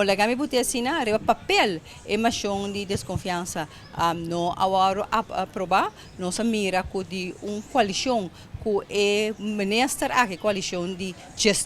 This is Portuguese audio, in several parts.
La kami Butiasina, arriba papel, emoção de desconfiança. No awaro aprovar, nossa mira de coalição que é minister a coalição de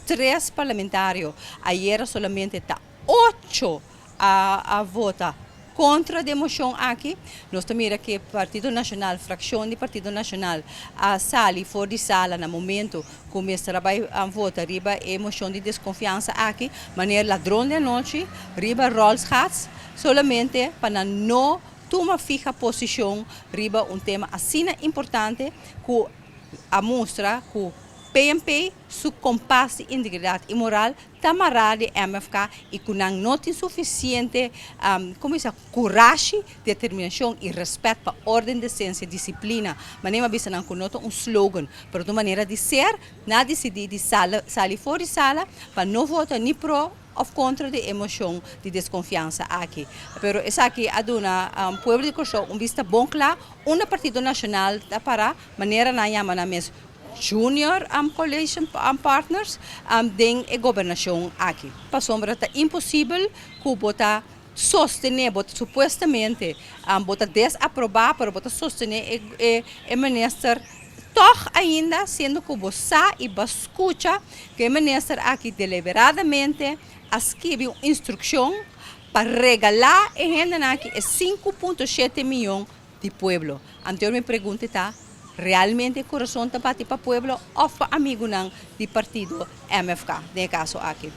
três parlamentario. Ayer solamente está 8 a votar contra a moção aqui. Nós mira que Partido Nacional, fração do Partido Nacional, a sali fora de sala no momento começa a votar riba a moção de desconfiança aqui, maneira ladrão da noite, riba Rolls Hats, solamente para não tomar fija posição riba tema assim importante que a mostra que PNP, su compás de integridade e moral, tamará de MFK e que não tem suficiente coragem, determinação e respeito para a ordem, decência e disciplina. Mas nem bisa não conota slogan, para uma maneira de ser, na decidir de sala fora de sala, para não votar nem pro ou contra de emoção de desconfiança aqui. Pero essa aqui aduna povo de Corsó vista bom claro, Partido Nacional para maneira na yama na mes junior coalition partners den a governação aqui. Para sombra está impossível que bota sostener, bota supostamente bota desaprovar para bota sostener o ministro. Toch ainda, sendo que você e você escuta que o ministro aqui deliberadamente escreve uma instrução para regalar a gente aqui 5,7 milhões de pueblo. Então, me pergunta está, realmente o coração está para o pueblo ou para amigo do partido MFK, nesse caso aqui?